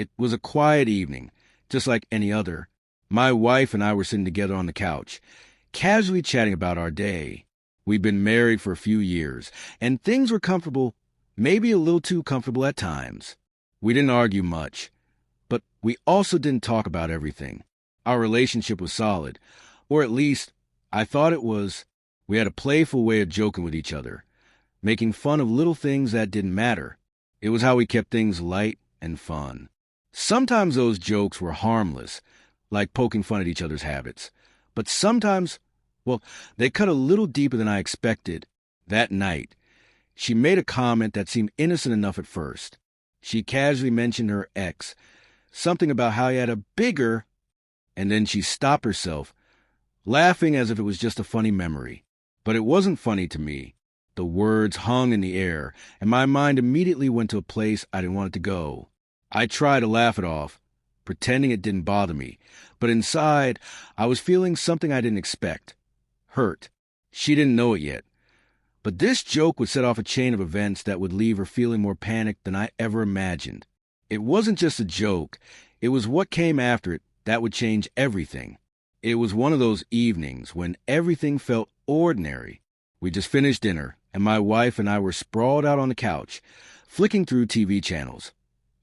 It was a quiet evening, just like any other. My wife and I were sitting together on the couch, casually chatting about our day. We'd been married for a few years, and things were comfortable, maybe a little too comfortable at times. We didn't argue much, but we also didn't talk about everything. Our relationship was solid, or at least I thought it was. We had a playful way of joking with each other, making fun of little things that didn't matter. It was how we kept things light and fun. Sometimes those jokes were harmless, like poking fun at each other's habits. But sometimes, well, they cut a little deeper than I expected. That night, she made a comment that seemed innocent enough at first. She casually mentioned her ex, something about how he had a bigger, and then she stopped herself, laughing as if it was just a funny memory. But it wasn't funny to me. The words hung in the air, and my mind immediately went to a place I didn't want it to go. I tried to laugh it off, pretending it didn't bother me, but inside, I was feeling something I didn't expect. Hurt. She didn't know it yet. But this joke would set off a chain of events that would leave her feeling more panicked than I ever imagined. It wasn't just a joke. It was what came after it that would change everything. It was one of those evenings when everything felt ordinary. We just finished dinner, and my wife and I were sprawled out on the couch, flicking through TV channels,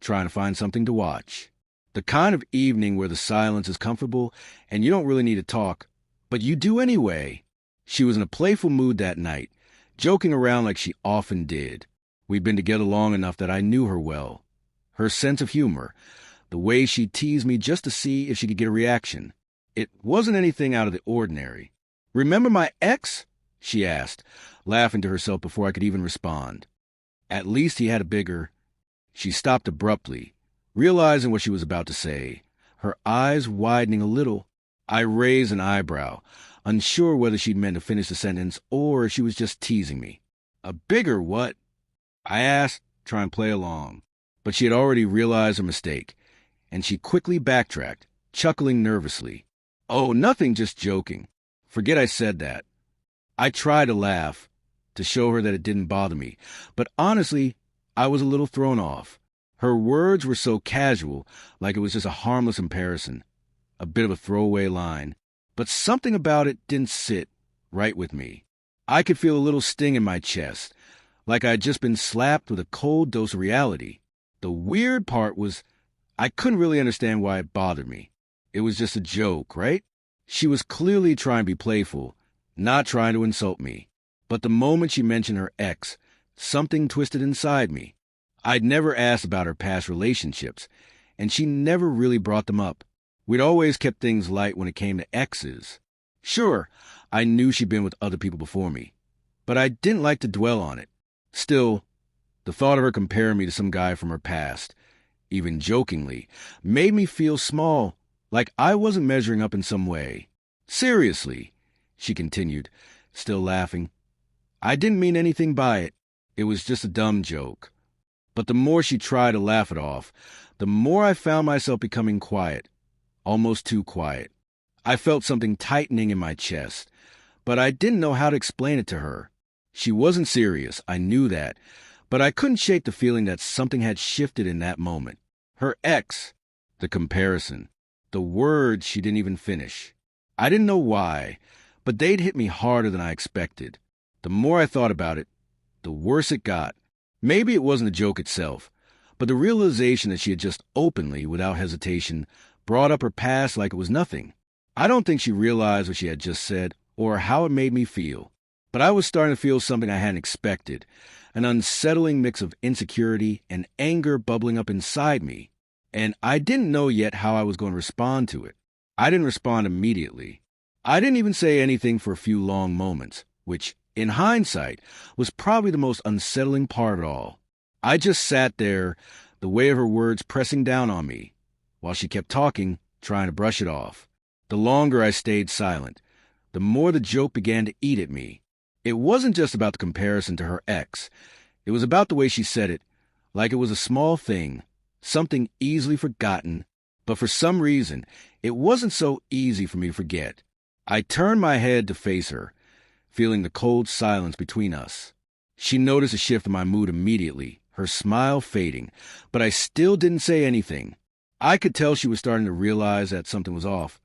trying to find something to watch. The kind of evening where the silence is comfortable and you don't really need to talk, but you do anyway. She was in a playful mood that night, joking around like she often did. We'd been together long enough that I knew her well. Her sense of humor, the way she teased me just to see if she could get a reaction. It wasn't anything out of the ordinary. "Remember my ex?" she asked, laughing to herself before I could even respond. At least he had a bigger... She stopped abruptly, realizing what she was about to say, her eyes widening a little. I raised an eyebrow, unsure whether she'd meant to finish the sentence or if she was just teasing me. "A bigger what?" I asked, trying to play along. But she had already realized her mistake, and she quickly backtracked, chuckling nervously. "Oh, nothing, just joking. Forget I said that." I tried to laugh, to show her that it didn't bother me, but honestly, I was a little thrown off. Her words were so casual, like it was just a harmless comparison, a bit of a throwaway line, but something about it didn't sit right with me. I could feel a little sting in my chest, like I had just been slapped with a cold dose of reality. The weird part was I couldn't really understand why it bothered me. It was just a joke, right? She was clearly trying to be playful, not trying to insult me. But the moment she mentioned her ex, something twisted inside me. I'd never asked about her past relationships, and she never really brought them up. We'd always kept things light when it came to exes. Sure, I knew she'd been with other people before me, but I didn't like to dwell on it. Still, the thought of her comparing me to some guy from her past, even jokingly, made me feel small, like I wasn't measuring up in some way. "Seriously," she continued, still laughing, "I didn't mean anything by it. It was just a dumb joke." But the more she tried to laugh it off, the more I found myself becoming quiet, almost too quiet. I felt something tightening in my chest, but I didn't know how to explain it to her. She wasn't serious, I knew that, but I couldn't shake the feeling that something had shifted in that moment. Her ex, the comparison, the words she didn't even finish. I didn't know why, but they'd hit me harder than I expected. The more I thought about it, the worse it got. Maybe it wasn't the joke itself, but the realization that she had just openly, without hesitation, brought up her past like it was nothing. I don't think she realized what she had just said or how it made me feel, but I was starting to feel something I hadn't expected, an unsettling mix of insecurity and anger bubbling up inside me, and I didn't know yet how I was going to respond to it. I didn't respond immediately. I didn't even say anything for a few long moments, which, in hindsight, was probably the most unsettling part of it all. I just sat there, the weight of her words pressing down on me, while she kept talking, trying to brush it off. The longer I stayed silent, the more the joke began to eat at me. It wasn't just about the comparison to her ex. It was about the way she said it, like it was a small thing, something easily forgotten, but for some reason, it wasn't so easy for me to forget. I turned my head to face her, feeling the cold silence between us. She noticed a shift in my mood immediately, her smile fading, but I still didn't say anything. I could tell she was starting to realize that something was off,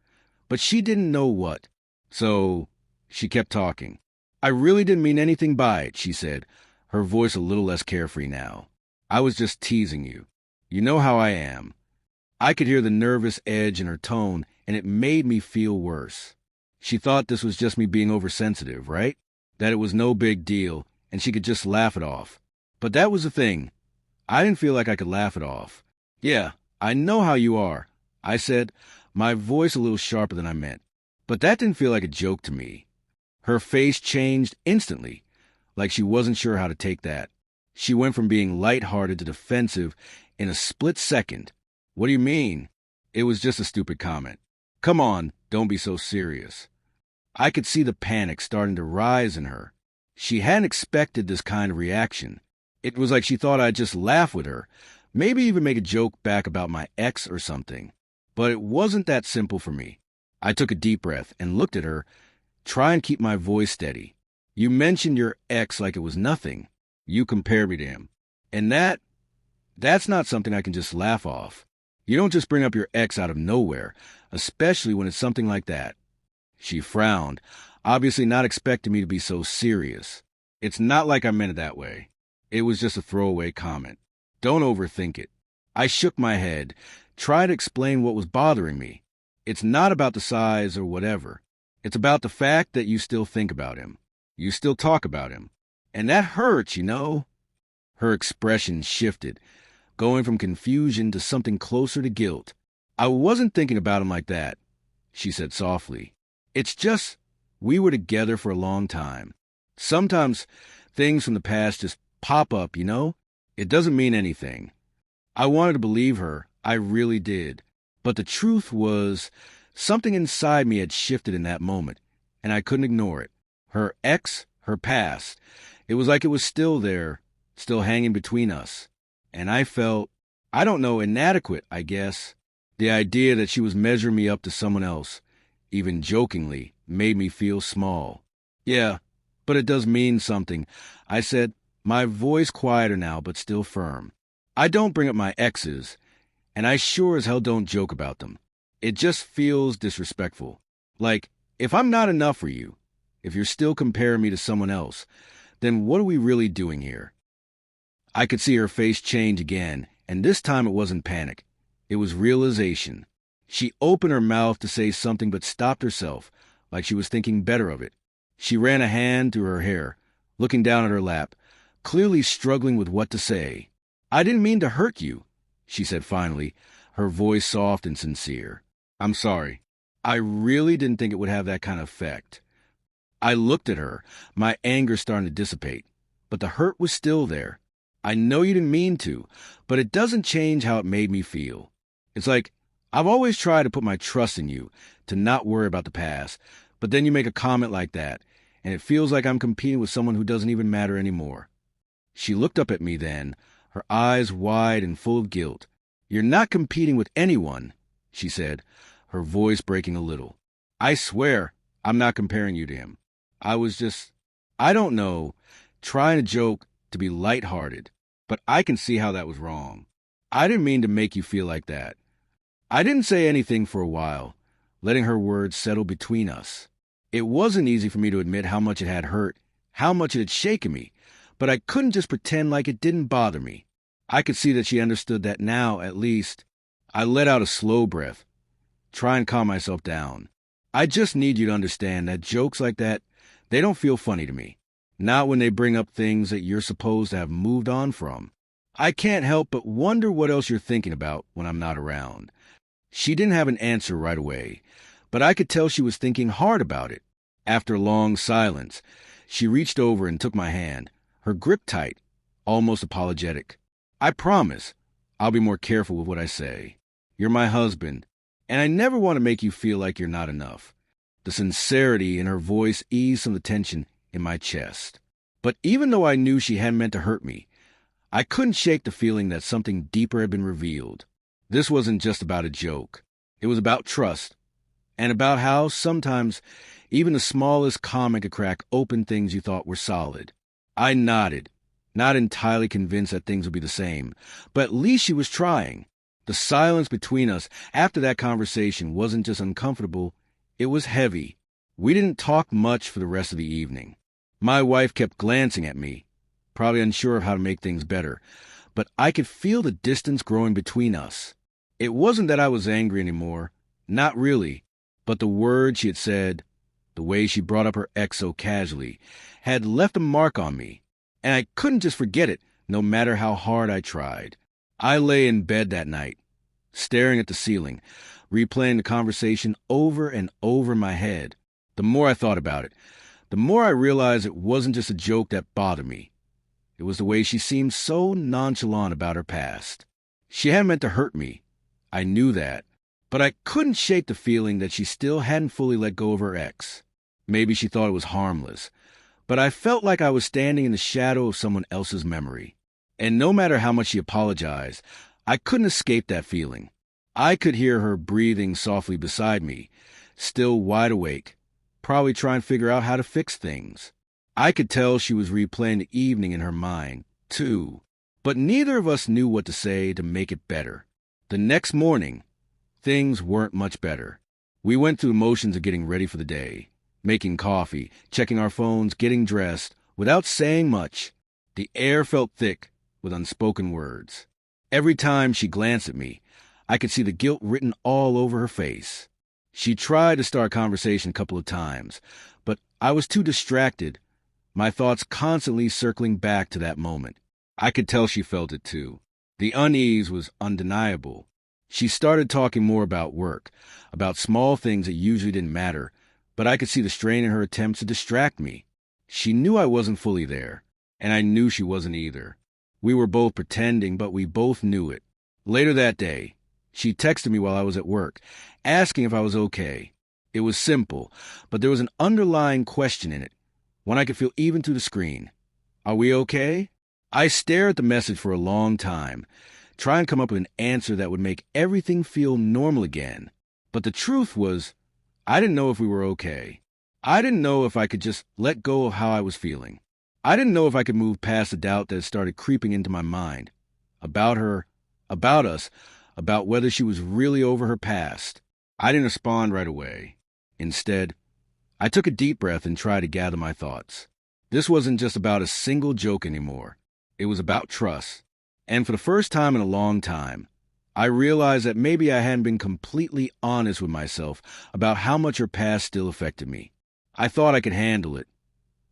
but she didn't know what. So she kept talking. I really didn't mean anything by it, she said, her voice a little less carefree now. I was just teasing you. You know how I am. I could hear the nervous edge in her tone, and it made me feel worse. She thought this was just me being oversensitive, right? That it was no big deal, and she could just laugh it off. But that was the thing. I didn't feel like I could laugh it off. Yeah, I know how you are, I said, my voice a little sharper than I meant. But that didn't feel like a joke to me. Her face changed instantly, like she wasn't sure how to take that. She went from being lighthearted to defensive in a split second. What do you mean? It was just a stupid comment. Come on, don't be so serious. I could see the panic starting to rise in her. She hadn't expected this kind of reaction. It was like she thought I'd just laugh with her, maybe even make a joke back about my ex or something. But it wasn't that simple for me. I took a deep breath and looked at her, trying to keep my voice steady. You mentioned your ex like it was nothing. You compared me to him. And that's not something I can just laugh off. You don't just bring up your ex out of nowhere, especially when it's something like that. She frowned, obviously not expecting me to be so serious. It's not like I meant it that way. It was just a throwaway comment. Don't overthink it. I shook my head, tried to explain what was bothering me. It's not about the size or whatever. It's about the fact that you still think about him. You still talk about him. And that hurts, you know? Her expression shifted, going from confusion to something closer to guilt. I wasn't thinking about him like that, she said softly. It's just, we were together for a long time. Sometimes things from the past just pop up, you know? It doesn't mean anything. I wanted to believe her, I really did. But the truth was, something inside me had shifted in that moment, and I couldn't ignore it. Her ex, her past. It was like it was still there, still hanging between us. And I felt, I don't know, inadequate, I guess. The idea that she was measuring me up to someone else, even jokingly, made me feel small. Yeah, but it does mean something, I said, my voice quieter now but still firm. I don't bring up my exes, and I sure as hell don't joke about them. It just feels disrespectful. Like, if I'm not enough for you, if you're still comparing me to someone else, then what are we really doing here? I could see her face change again, and this time it wasn't panic. It was realization. She opened her mouth to say something but stopped herself, like she was thinking better of it. She ran a hand through her hair, looking down at her lap, clearly struggling with what to say. I didn't mean to hurt you, she said finally, her voice soft and sincere. I'm sorry. I really didn't think it would have that kind of effect. I looked at her, my anger starting to dissipate, but the hurt was still there. I know you didn't mean to, but it doesn't change how it made me feel. It's like, I've always tried to put my trust in you, to not worry about the past, but then you make a comment like that, and it feels like I'm competing with someone who doesn't even matter anymore. She looked up at me then, her eyes wide and full of guilt. You're not competing with anyone, she said, her voice breaking a little. I swear, I'm not comparing you to him. I was just, I don't know, trying to joke, to be lighthearted, but I can see how that was wrong. I didn't mean to make you feel like that. I didn't say anything for a while, letting her words settle between us. It wasn't easy for me to admit how much it had hurt, how much it had shaken me, but I couldn't just pretend like it didn't bother me. I could see that she understood that now, at least. I let out a slow breath, try and calm myself down. I just need you to understand that jokes like that, they don't feel funny to me. Not when they bring up things that you're supposed to have moved on from. I can't help but wonder what else you're thinking about when I'm not around. She didn't have an answer right away, but I could tell she was thinking hard about it. After a long silence, she reached over and took my hand, her grip tight, almost apologetic. I promise, I'll be more careful with what I say. You're my husband, and I never want to make you feel like you're not enough. The sincerity in her voice eased some of the tension in my chest. But even though I knew she hadn't meant to hurt me, I couldn't shake the feeling that something deeper had been revealed. This wasn't just about a joke. It was about trust, and about how sometimes even the smallest comment could crack open things you thought were solid. I nodded, not entirely convinced that things would be the same, but at least she was trying. The silence between us after that conversation wasn't just uncomfortable, it was heavy. We didn't talk much for the rest of the evening. My wife kept glancing at me, probably unsure of how to make things better, but I could feel the distance growing between us. It wasn't that I was angry anymore, not really, but the words she had said, the way she brought up her ex so casually, had left a mark on me, and I couldn't just forget it, no matter how hard I tried. I lay in bed that night, staring at the ceiling, replaying the conversation over and over in my head. The more I thought about it, the more I realized it wasn't just a joke that bothered me. It was the way she seemed so nonchalant about her past. She hadn't meant to hurt me. I knew that. But I couldn't shake the feeling that she still hadn't fully let go of her ex. Maybe she thought it was harmless. But I felt like I was standing in the shadow of someone else's memory. And no matter how much she apologized, I couldn't escape that feeling. I could hear her breathing softly beside me, still wide awake, probably trying to figure out how to fix things. I could tell she was replaying the evening in her mind, too. But neither of us knew what to say to make it better. The next morning, things weren't much better. We went through the motions of getting ready for the day, making coffee, checking our phones, getting dressed, without saying much. The air felt thick with unspoken words. Every time she glanced at me, I could see the guilt written all over her face. She tried to start conversation a couple of times, but I was too distracted, my thoughts constantly circling back to that moment. I could tell she felt it too. The unease was undeniable. She started talking more about work, about small things that usually didn't matter, but I could see the strain in her attempts to distract me. She knew I wasn't fully there, and I knew she wasn't either. We were both pretending, but we both knew it. Later that day, she texted me while I was at work, asking if I was okay. It was simple, but there was an underlying question in it, one I could feel even through the screen. Are we okay? I stared at the message for a long time, trying to come up with an answer that would make everything feel normal again. But the truth was, I didn't know if we were okay. I didn't know if I could just let go of how I was feeling. I didn't know if I could move past the doubt that had started creeping into my mind. About her, about us, about whether she was really over her past. I didn't respond right away. Instead, I took a deep breath and tried to gather my thoughts. This wasn't just about a single joke anymore. It was about trust. And for the first time in a long time, I realized that maybe I hadn't been completely honest with myself about how much her past still affected me. I thought I could handle it,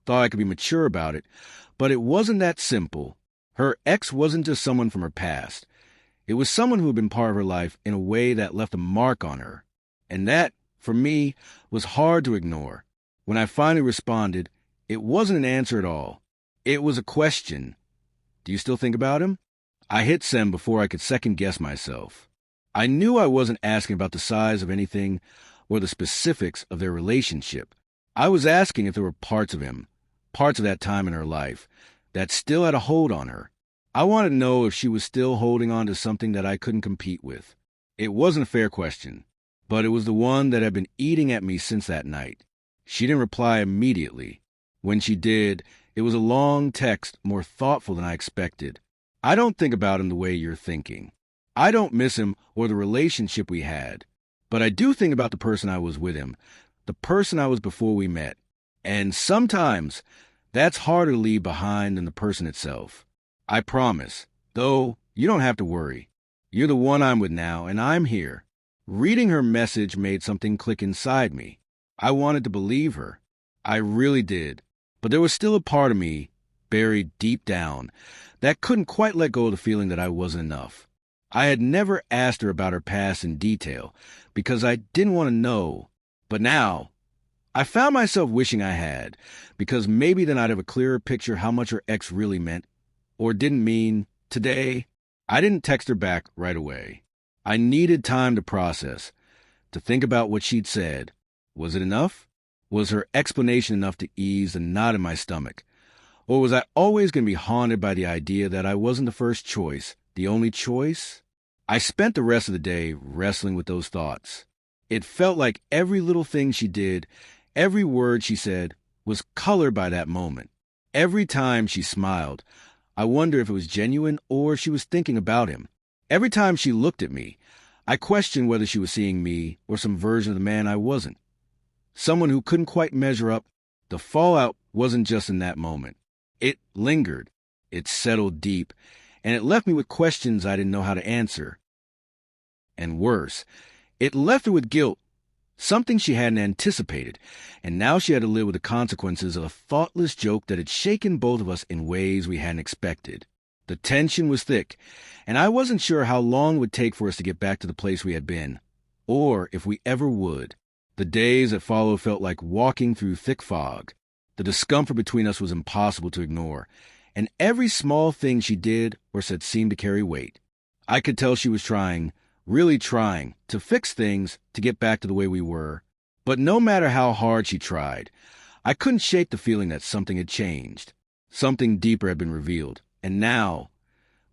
thought I could be mature about it, but it wasn't that simple. Her ex wasn't just someone from her past. It was someone who had been part of her life in a way that left a mark on her. And that, for me, was hard to ignore. When I finally responded, it wasn't an answer at all. It was a question. Do you still think about him? I hit send before I could second-guess myself. I knew I wasn't asking about the size of anything or the specifics of their relationship. I was asking if there were parts of him, parts of that time in her life, that still had a hold on her. I wanted to know if she was still holding on to something that I couldn't compete with. It wasn't a fair question, but it was the one that had been eating at me since that night. She didn't reply immediately. When she did, it was a long text, more thoughtful than I expected. I don't think about him the way you're thinking. I don't miss him or the relationship we had. But I do think about the person I was with him, the person I was before we met. And sometimes that's harder to leave behind than the person itself. I promise. Though, you don't have to worry. You're the one I'm with now, and I'm here. Reading her message made something click inside me. I wanted to believe her. I really did. But there was still a part of me, buried deep down, that couldn't quite let go of the feeling that I wasn't enough. I had never asked her about her past in detail, because I didn't want to know. But now, I found myself wishing I had, because maybe then I'd have a clearer picture how much her ex really meant, or didn't mean, today. I didn't text her back right away. I needed time to process, to think about what she'd said. Was it enough? Was her explanation enough to ease the knot in my stomach? Or was I always going to be haunted by the idea that I wasn't the first choice, the only choice? I spent the rest of the day wrestling with those thoughts. It felt like every little thing she did, every word she said, was colored by that moment. Every time she smiled, I wondered if it was genuine or she was thinking about him. Every time she looked at me, I questioned whether she was seeing me or some version of the man I wasn't. Someone who couldn't quite measure up. The fallout wasn't just in that moment. It lingered. It settled deep, and it left me with questions I didn't know how to answer. And worse, it left her with guilt, something she hadn't anticipated, and now she had to live with the consequences of a thoughtless joke that had shaken both of us in ways we hadn't expected. The tension was thick, and I wasn't sure how long it would take for us to get back to the place we had been, or if we ever would. The days that followed felt like walking through thick fog. The discomfort between us was impossible to ignore, and every small thing she did or said seemed to carry weight. I could tell she was trying, really trying, to fix things, to get back to the way we were. But no matter how hard she tried, I couldn't shake the feeling that something had changed. Something deeper had been revealed. And now,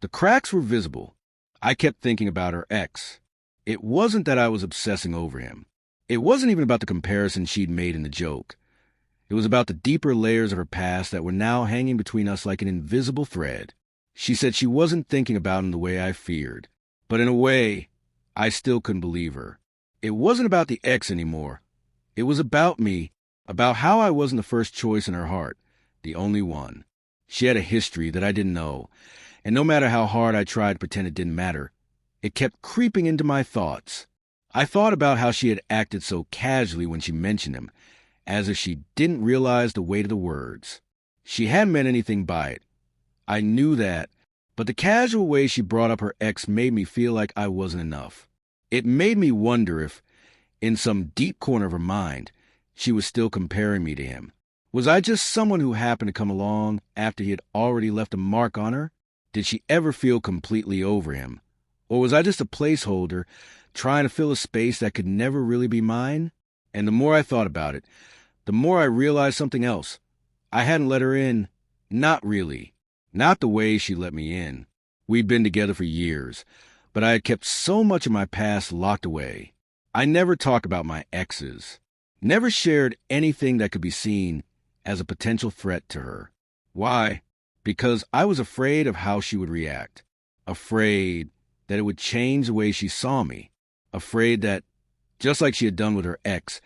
the cracks were visible. I kept thinking about her ex. It wasn't that I was obsessing over him. It wasn't even about the comparison she'd made in the joke. It was about the deeper layers of her past that were now hanging between us like an invisible thread. She said she wasn't thinking about him the way I feared. But in a way, I still couldn't believe her. It wasn't about the ex anymore. It was about me, about how I wasn't the first choice in her heart, the only one. She had a history that I didn't know, and no matter how hard I tried to pretend it didn't matter, it kept creeping into my thoughts. I thought about how she had acted so casually when she mentioned him, as if she didn't realize the weight of the words. She hadn't meant anything by it. I knew that, but the casual way she brought up her ex made me feel like I wasn't enough. It made me wonder if, in some deep corner of her mind, she was still comparing me to him. Was I just someone who happened to come along after he had already left a mark on her? Did she ever feel completely over him? Or was I just a placeholder trying to fill a space that could never really be mine? And the more I thought about it, the more I realized something else. I hadn't let her in. Not really. Not the way she let me in. We'd been together for years, but I had kept so much of my past locked away. I never talked about my exes. Never shared anything that could be seen as a potential threat to her. Why? Because I was afraid of how she would react. Afraid that it would change the way she saw me. Afraid that, just like she had done with her ex,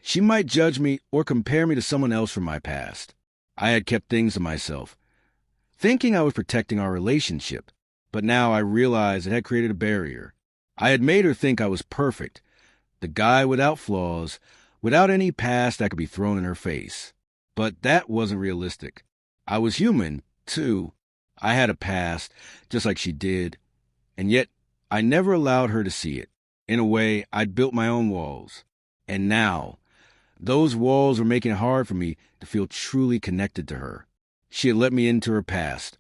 she might judge me or compare me to someone else from my past. I had kept things to myself, thinking I was protecting our relationship, but now I realized it had created a barrier. I had made her think I was perfect, the guy without flaws, without any past that could be thrown in her face. But that wasn't realistic. I was human, too. I had a past, just like she did, and yet I never allowed her to see it. In a way, I'd built my own walls. And now, those walls were making it hard for me to feel truly connected to her. She had let me into her past,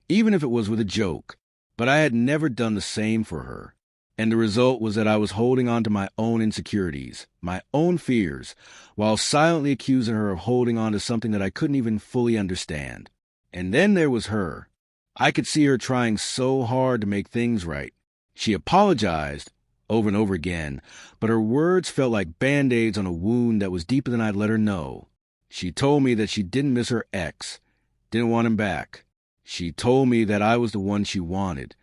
even if it was with a joke, but I had never done the same for her. And the result was that I was holding on to my own insecurities, my own fears, while silently accusing her of holding on to something that I couldn't even fully understand. And then there was her. I could see her trying so hard to make things right. She apologized over and over again, but her words felt like Band-Aids on a wound that was deeper than I'd let her know. She told me that she didn't miss her ex, didn't want him back. She told me that I was the one she wanted,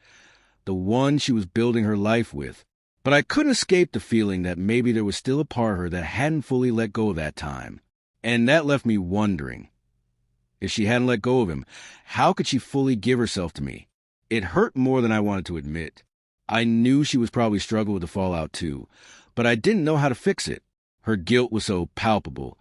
the one she was building her life with. But I couldn't escape the feeling that maybe there was still a part of her that hadn't fully let go that time. And that left me wondering. If she hadn't let go of him, how could she fully give herself to me? It hurt more than I wanted to admit. I knew she was probably struggling with the fallout too, but I didn't know how to fix it. Her guilt was so palpable.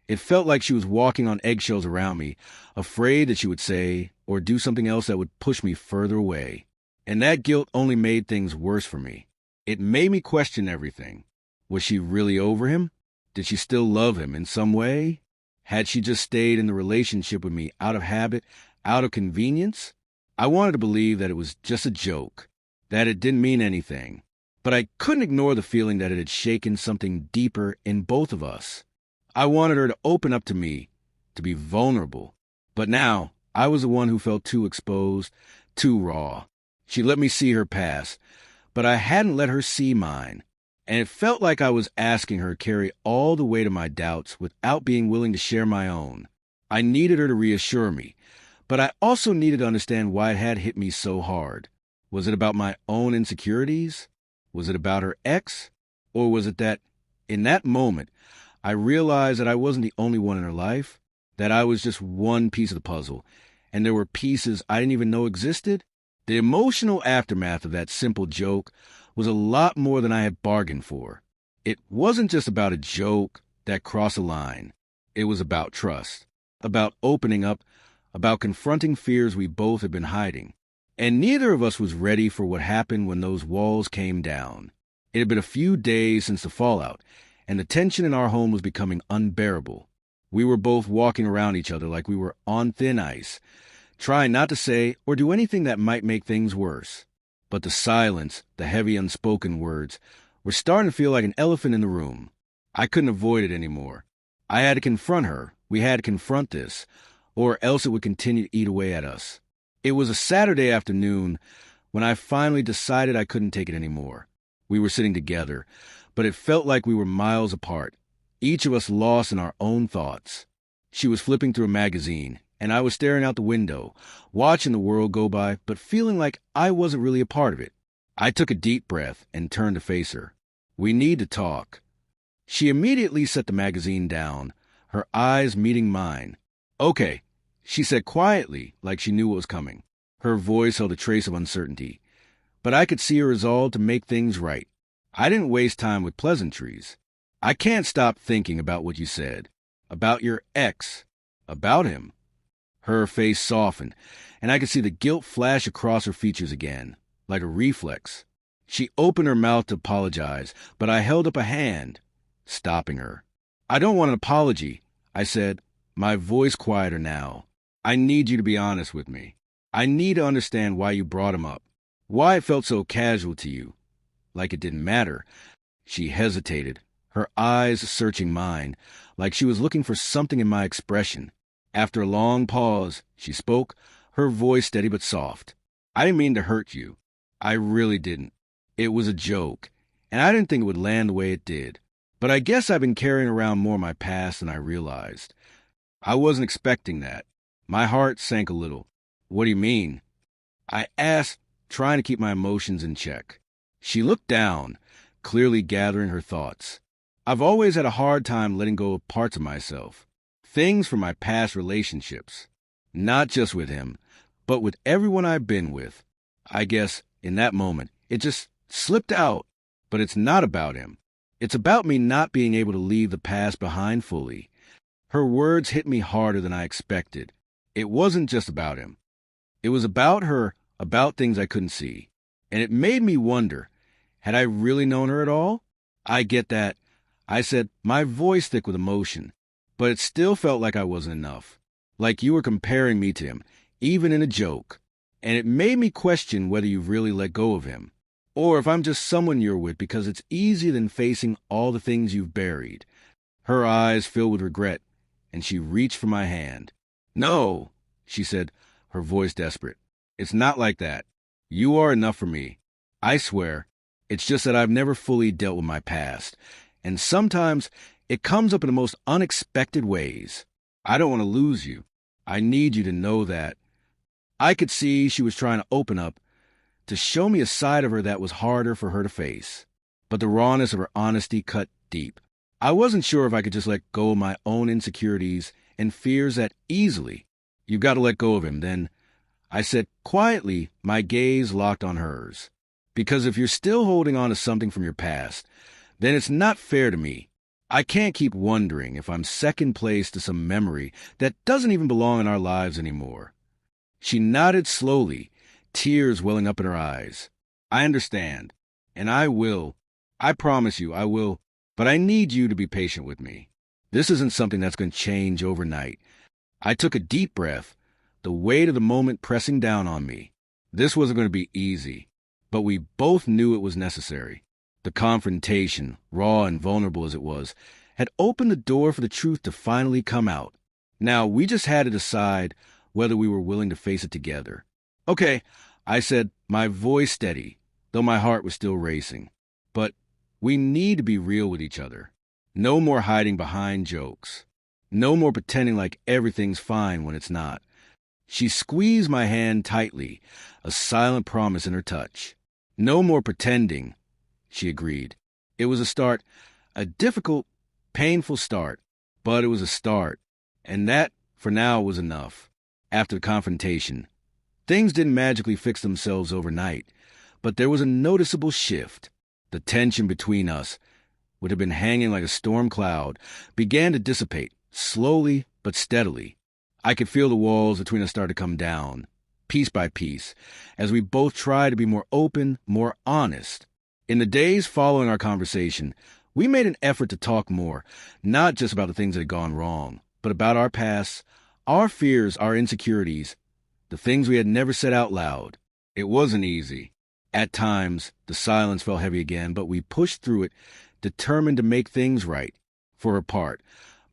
It felt like she was walking on eggshells around me, afraid that she would say or do something else that would push me further away. And that guilt only made things worse for me. It made me question everything. Was she really over him? Did she still love him in some way? Had she just stayed in the relationship with me out of habit, out of convenience? I wanted to believe that it was just a joke, that it didn't mean anything. But I couldn't ignore the feeling that it had shaken something deeper in both of us. I wanted her to open up to me, to be vulnerable. But now, I was the one who felt too exposed, too raw. She let me see her past, but I hadn't let her see mine. And it felt like I was asking her to carry all the weight of my doubts without being willing to share my own. I needed her to reassure me, but I also needed to understand why it had hit me so hard. Was it about my own insecurities? Was it about her ex? Or was it that, in that moment, I realized that I wasn't the only one in her life, that I was just one piece of the puzzle, and there were pieces I didn't even know existed? The emotional aftermath of that simple joke was a lot more than I had bargained for. It wasn't just about a joke that crossed a line. It was about trust, about opening up, about confronting fears we both had been hiding. And neither of us was ready for what happened when those walls came down. It had been a few days since the fallout, and the tension in our home was becoming unbearable. We were both walking around each other like we were on thin ice, trying not to say or do anything that might make things worse. But the silence, the heavy unspoken words, were starting to feel like an elephant in the room. I couldn't avoid it anymore. I had to confront her. We had to confront this, or else it would continue to eat away at us. It was a Saturday afternoon when I finally decided I couldn't take it anymore. We were sitting together, but it felt like we were miles apart, each of us lost in our own thoughts. She was flipping through a magazine, and I was staring out the window, watching the world go by, but feeling like I wasn't really a part of it. I took a deep breath and turned to face her. "We need to talk." She immediately set the magazine down, her eyes meeting mine. "Okay," she said quietly, like she knew what was coming. Her voice held a trace of uncertainty, but I could see her resolve to make things right. I didn't waste time with pleasantries. "I can't stop thinking about what you said. About your ex. About him." Her face softened, and I could see the guilt flash across her features again, like a reflex. She opened her mouth to apologize, but I held up a hand, stopping her. "I don't want an apology," I said, my voice quieter now. "I need you to be honest with me. I need to understand why you brought him up, why it felt so casual to you, like it didn't matter." She hesitated, her eyes searching mine, like she was looking for something in my expression. After a long pause, she spoke, her voice steady but soft. "I didn't mean to hurt you. I really didn't. It was a joke, and I didn't think it would land the way it did. But I guess I've been carrying around more of my past than I realized. I wasn't expecting that." My heart sank a little. "What do you mean?" I asked, trying to keep my emotions in check. She looked down, clearly gathering her thoughts. "I've always had a hard time letting go of parts of myself. Things from my past relationships. Not just with him, but with everyone I've been with. I guess, in that moment, it just slipped out. But it's not about him. It's about me not being able to leave the past behind fully." Her words hit me harder than I expected. It wasn't just about him. It was about her, about things I couldn't see. And it made me wonder, had I really known her at all? "I get that," I said, my voice thick with emotion. But it still felt like I wasn't enough. Like you were comparing me to him, even in a joke. And it made me question whether you've really let go of him. Or if I'm just someone you're with because it's easier than facing all the things you've buried. Her eyes filled with regret, and she reached for my hand. "No," she said, her voice desperate. "It's not like that. You are enough for me. I swear. It's just that I've never fully dealt with my past. And sometimes it comes up in the most unexpected ways. I don't want to lose you. I need you to know that." I could see she was trying to open up, to show me a side of her that was harder for her to face. But the rawness of her honesty cut deep. I wasn't sure if I could just let go of my own insecurities and fears that easily. "You've got to let go of him, then," I said quietly, my gaze locked on hers. "Because if you're still holding on to something from your past, then it's not fair to me. I can't keep wondering if I'm second place to some memory that doesn't even belong in our lives anymore." She nodded slowly, tears welling up in her eyes. "I understand, and I will. I promise you I will. But I need you to be patient with me. This isn't something that's going to change overnight." I took a deep breath, the weight of the moment pressing down on me. This wasn't going to be easy, but we both knew it was necessary. The confrontation, raw and vulnerable as it was, had opened the door for the truth to finally come out. Now we just had to decide whether we were willing to face it together. "Okay," I said, my voice steady, though my heart was still racing. "But we need to be real with each other. No more hiding behind jokes. No more pretending like everything's fine when it's not." She squeezed my hand tightly, a silent promise in her touch. No more pretending, she agreed. It was a start, a difficult, painful start, but it was a start, and that, for now, was enough. After the confrontation, things didn't magically fix themselves overnight, but there was a noticeable shift. The tension between us, which had been hanging like a storm cloud, began to dissipate, slowly but steadily. I could feel the walls between us start to come down, piece by piece, as we both tried to be more open, more honest. In the days following our conversation, we made an effort to talk more, not just about the things that had gone wrong, but about our past, our fears, our insecurities, the things we had never said out loud. It wasn't easy. At times, the silence felt heavy again, but we pushed through it, determined to make things right. For her part,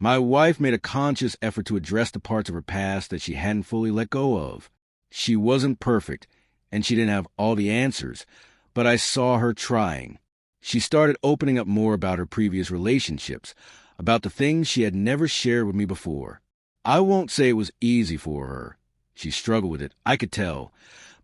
my wife made a conscious effort to address the parts of her past that she hadn't fully let go of. She wasn't perfect, and she didn't have all the answers, but I saw her trying. She started opening up more about her previous relationships, about the things she had never shared with me before. I won't say it was easy for her. She struggled with it, I could tell,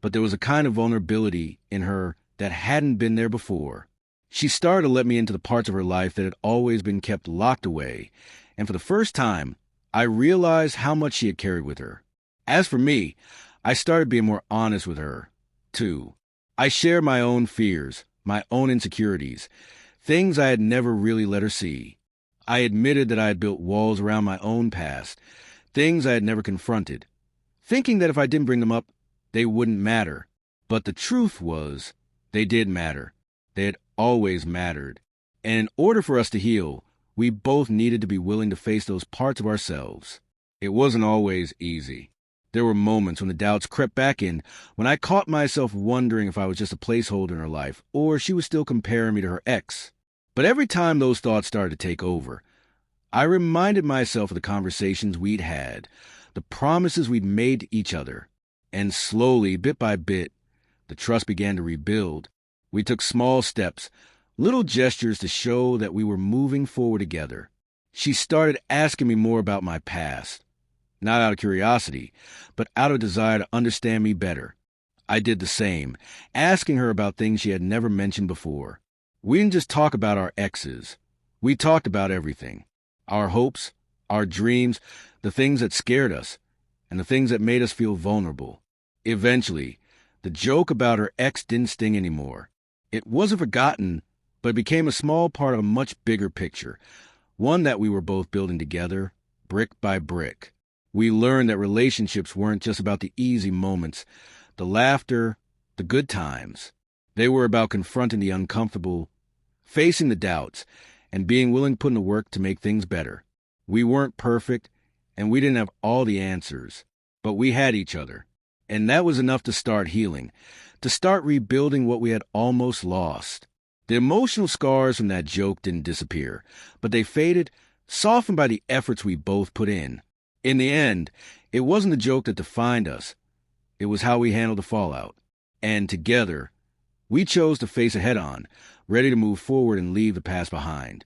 but there was a kind of vulnerability in her that hadn't been there before. She started to let me into the parts of her life that had always been kept locked away, and for the first time, I realized how much she had carried with her. As for me, I started being more honest with her, too. I shared my own fears, my own insecurities, things I had never really let her see. I admitted that I had built walls around my own past, things I had never confronted, thinking that if I didn't bring them up, they wouldn't matter. But the truth was, they did matter. They had always mattered. And in order for us to heal, we both needed to be willing to face those parts of ourselves. It wasn't always easy. There were moments when the doubts crept back in, when I caught myself wondering if I was just a placeholder in her life, or she was still comparing me to her ex. But every time those thoughts started to take over, I reminded myself of the conversations we'd had, the promises we'd made to each other. And slowly, bit by bit, the trust began to rebuild. We took small steps, little gestures to show that we were moving forward together. She started asking me more about my past, not out of curiosity, but out of desire to understand me better. I did the same, asking her about things she had never mentioned before. We didn't just talk about our exes. We talked about everything. Our hopes, our dreams, the things that scared us, and the things that made us feel vulnerable. Eventually, the joke about her ex didn't sting anymore. It wasn't forgotten, but it became a small part of a much bigger picture, one that we were both building together, brick by brick. We learned that relationships weren't just about the easy moments, the laughter, the good times. They were about confronting the uncomfortable, facing the doubts, and being willing to put in the work to make things better. We weren't perfect, and we didn't have all the answers, but we had each other. And that was enough to start healing, to start rebuilding what we had almost lost. The emotional scars from that joke didn't disappear, but they faded, softened by the efforts we both put in. In the end, it wasn't the joke that defined us. It was how we handled the fallout. And together, we chose to face it head on, ready to move forward and leave the past behind.